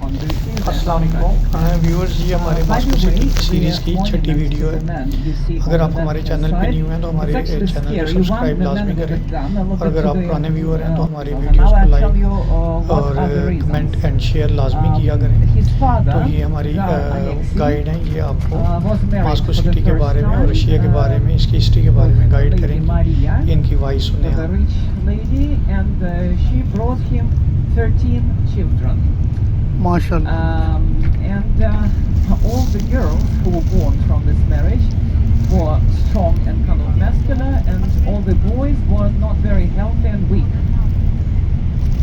अस्सलाम वालेकुम व्यूअर्स, ये हमारे मॉस्को सिटी सीरीज़ की छठी वीडियो है। अगर आप हमारे चैनल पे न्यू हैं तो हमारे चैनल को सब्सक्राइब लाजमी करें, और अगर आप पुराने व्यूअर हैं तो हमारी वीडियोस को लाइक और कमेंट एंड शेयर लाजमी किया करें। तो ये हमारी गाइड हैं, ये आपको मॉस्को सिटी के बारे में और रशिया के बारे में, इसकी हिस्ट्री के बारे में गाइड करेंगी। इनकी वॉइस सुने आप। MashaAllah. And all the girls who were born from this marriage were strong and kind of muscular, and all the boys were not very healthy and weak.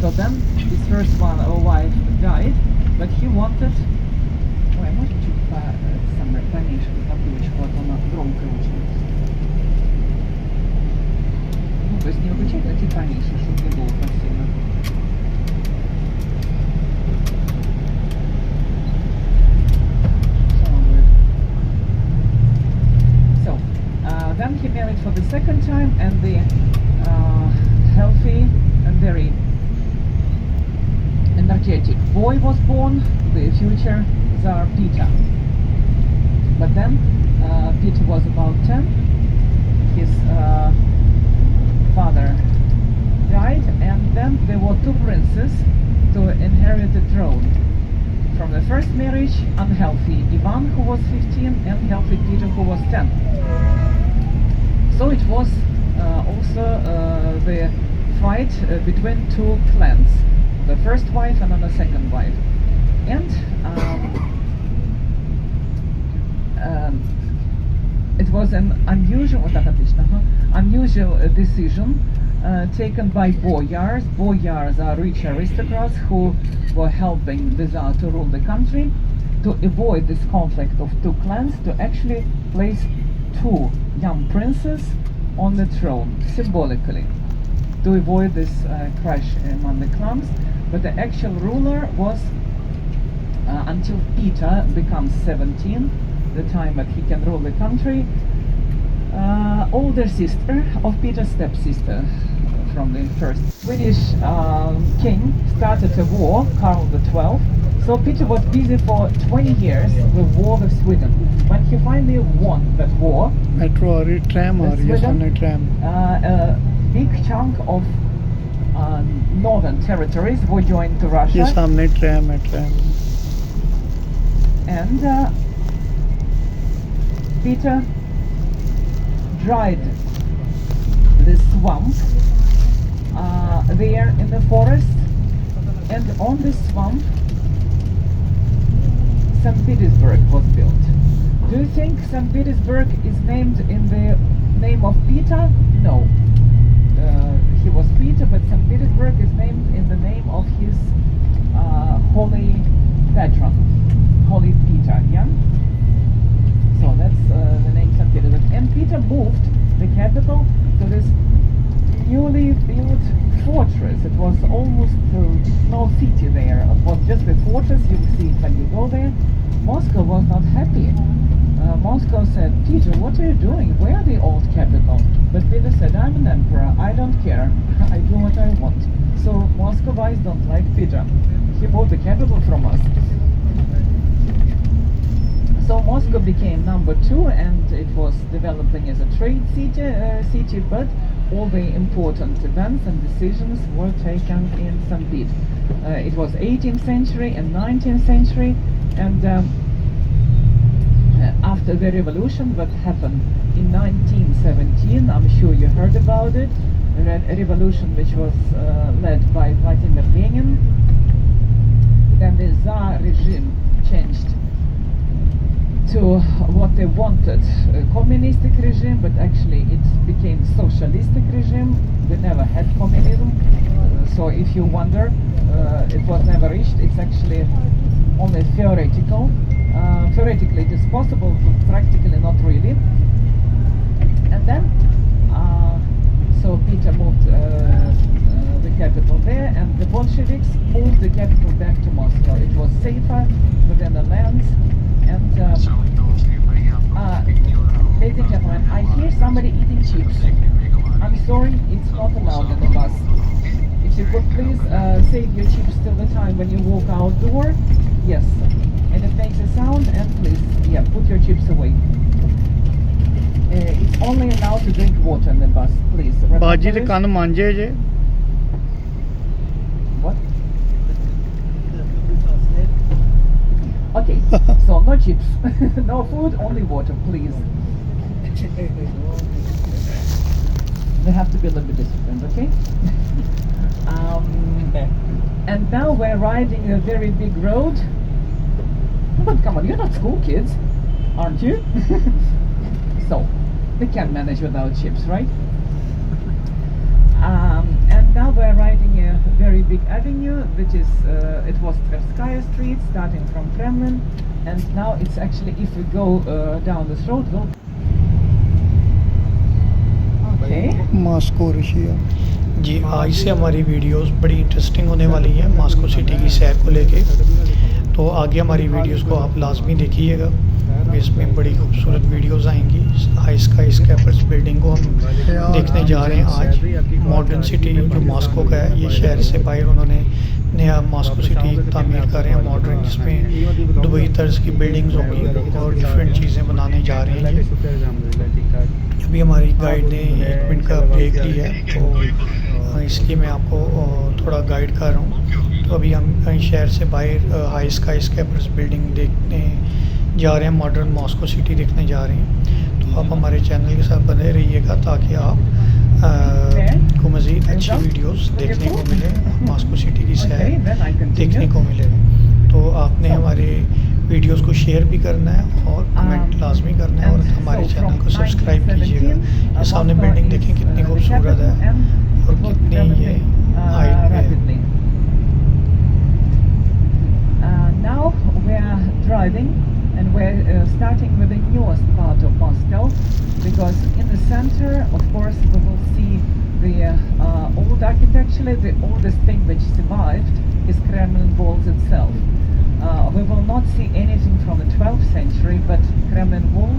So then his first wife died, but he wanted... Ой, можно чуть поменьше табличку, а то она громко очень. Ну, то есть не выключать, а чуть поменьше, чтобы не было так сильно. Then he married for the second time, and the healthy and very energetic boy was born, the future Tsar Peter. But then Peter was about 10. His father died, and then there were two princes to inherit the throne. From the first marriage, unhealthy Ivan, who was 15, and healthy Peter, who was 10. So it was also the fight between two clans, the first wife and the second wife. And it was an unusual decision taken by boyars. Boyars are rich aristocrats who were helping the Tsar to rule the country, to avoid this conflict of two clans, to actually place two young princes on the throne, symbolically, to avoid this clash among the clans. But the actual ruler was, until Peter becomes 17, the time that he can rule the country, older sister of Peter's stepsister from the first. Swedish king started a war, Karl XII. So Peter was busy for 20 years with war with Sweden. When he finally won that war, metro आ रही, tram आ रही है सामने, tram. A big chunk of northern territories were joined to Russia. ये सामने tram है, tram. And Peter dried the swamp there in the forest, and on this swamp St. Petersburg was built. Do you think St. Petersburg is named in the name of Peter? No. He was Peter, but St. Petersburg is named in the name of his holy patron, Holy Peter, yeah? So that's the name St. Petersburg. And Peter moved the capital to this newly built fortress. It was almost no city there. It was just a fortress. You will see it when you go there. Moscow was not happy. Moscow said, Peter, what are you doing? Where the old capital? But Peter said, I'm an emperor. I don't care. I do what I want. So Muscovites don't like Peter. He bought the capital from us. So Moscow became number 2, and it was developing as a trade city, but all the important events and decisions were taken in St. Pete. It was 18th century and 19th century, and after the revolution that happened in 1917, I'm sure you heard about it, a revolution which was led by Vladimir Lenin. Then the Tsar regime changed to what they wanted, a communistic regime, but actually it became socialistic regime. They never had communism, so if you wonder, it was never reached. It's actually only theoretical. Theoretically it is possible, but practically not really. And then so Peter moved the capital there, and the Bolsheviks moved the capital back to Moscow. It was safer within the lands. And ladies and gentlemen, I hear somebody eating chips. I'm sorry, it's not allowed in the bus. If you could please save your chips till the time when you walk outdoor. Yes. And it makes a sound, and please, yeah, put your chips away. It's only allowed to drink water in the bus, please. Remember ਬਾਜੀ ਦੇ this? ਕੰਨ ਮਾਂਜੇ ਜੇ What? Okay, so no chips, no food, only water, please. They have to be a little bit disciplined, okay? And now we're riding a very big road. But come on, you're not school kids, aren't you? So, we can manage without chips, right? And now we're riding a very big avenue, which is, it was Tverskaya Street, starting from Kremlin, and now it's actually, if we go down this road, we'll... Okay. Moscow Russia जी आज से हमारी videos बड़ी interesting होने वाली हैं Moscow city की सैर को लेके। तो आगे हमारी वीडियोस को आप लाजमी देखिएगा, इसमें बड़ी खूबसूरत वीडियोस आएंगी। हाई स्काई स्कैपर्स बिल्डिंग को हम देखने जा रहे हैं आज। मॉडर्न सिटी जो मॉस्को का है, ये शहर से बाहर उन्होंने नया मॉस्को सिटी तामीर कर रहे हैं मॉडर्न, जिसमें दुबई तर्ज की बिल्डिंग्स होंगी और डिफरेंट चीज़ें बनाने जा रहे हैं ये। अभी हमारी गाइड ने 1 मिनट का ब्रेक लिया है, तो इसलिए मैं आपको थोड़ा गाइड कर रहा हूँ। तो अभी हम शहर से बाहर हाई स्काई स्कैपर्स बिल्डिंग देखने जा रहे हैं, मॉडर्न मॉस्को सिटी देखने जा रहे हैं। तो आप हमारे चैनल के साथ बने रहिएगा ताकि आप को मज़ीद अच्छी वीडियोस देखने को मिले, मॉस्को सिटी की सैर देखने को मिले। तो आपने हमारे वीडियोस को शेयर भी करना है और कमेंट लाजमी करना है, और हमारे चैनल को सब्सक्राइब कीजिएगा। ये सामने बिल्डिंग देखें कितनी खूबसूरत है और कितनी ये हाइट पे है। Now we are driving and we're starting with the newest part of Moscow, because in the center, of course, we will see the old architecture. The oldest thing which survived is Kremlin walls itself. We will not see anything from the 12th century, but Kremlin wall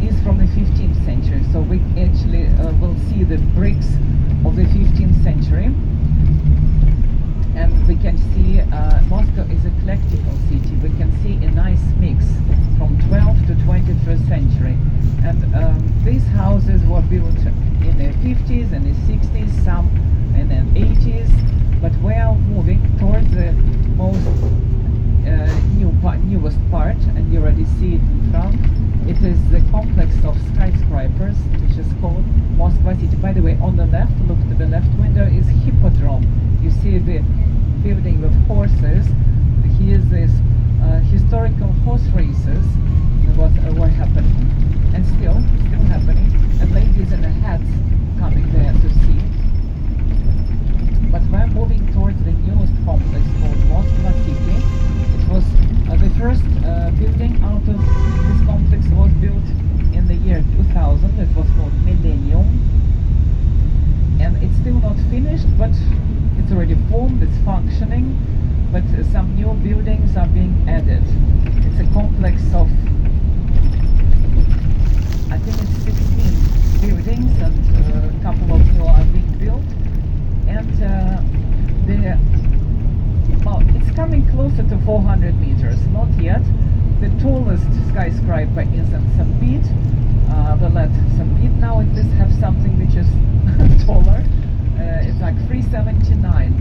is from the 15th century. So we actually will see the bricks of the 15th century. And we can see Moscow is a eclectical city. We can see a nice mix from 12th to 21st century. And these houses were built in the 50s and the 60s, some in the 80s. But we are moving towards the most newest part, and you already see it in front. It is the complex of skyscrapers, which is called Moskva City. By the way, on the left, look to the left window, is Hippodrome. You see the building with horses. Here is this historical horse races were happening, and still happening, and ladies in hats coming there to see. But we're moving towards the newest complex called Moskva City. It was the first building out of this complex was built in the year 2000. It was called Millennium, and it's still not finished, but it's already formed, it's functioning, but some new buildings are being added. It's a complex of, I think it's 16 buildings, and a couple of new are being built. And it's coming closer to 400 meters, not yet. The tallest skyscraper is in St. Pete, Velet St. Pete. Now it does have something which is taller. It's like 379,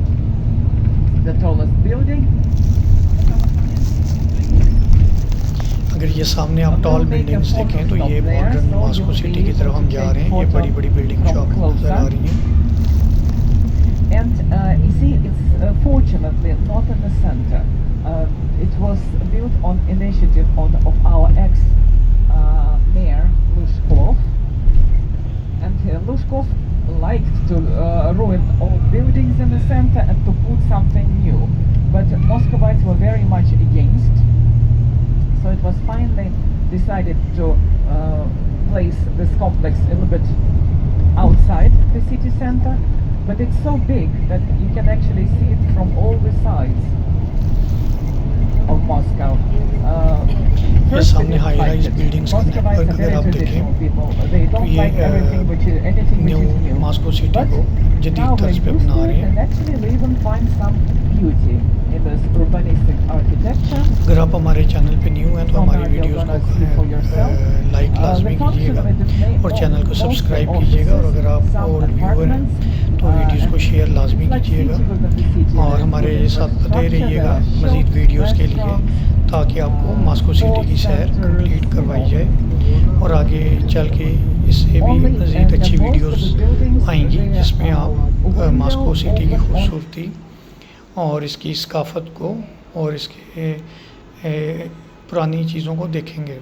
the tallest building. अगर ये सामने आप tall buildings देखें तो ये modern Moscow city की तरफ हम जा रहे हैं। ये बड़ी बड़ी बिल्डिंग जो आपको नजर आ रही हैं। And you see, it's fortunately not in the center. It was built on initiative of our ex-mayor Lushkov, and Lushkov liked to ruin old buildings in the center and to put something new, but Muscovites were very much against. So it was finally decided to place this complex a little bit outside the city center. But it's so big that you can actually see it from all the sides of Moscow. ये सामने high rise buildings के अंदर अगर आप देखें तो ये new Moscow city को जदीद तर्ज पे बना रहे हैं। And actually we even find some beauty in this urbanistic architecture. आप हमारे चैनल पे न्यू हैं तो हमारी वीडियोस को लाइक लाजमी कीजिएगा और चैनल को सब्सक्राइब कीजिएगा, और अगर आप ओल्ड व्यूअर हैं तो वीडियोस को शेयर लाजमी कीजिएगा और हमारे साथ बने रहिएगा मज़ीद वीडियोस के लिए, ताकि आपको मॉस्को सिटी की सैर कंप्लीट करवाई जाए और आगे चल के इससे भी मज़ीद अच्छी वीडियोस आएंगी जिसमें आप मॉस्को सिटी की खूबसूरती और इसकी सकाफ़त को और इसके पुरानी चीज़ों को देखेंगे।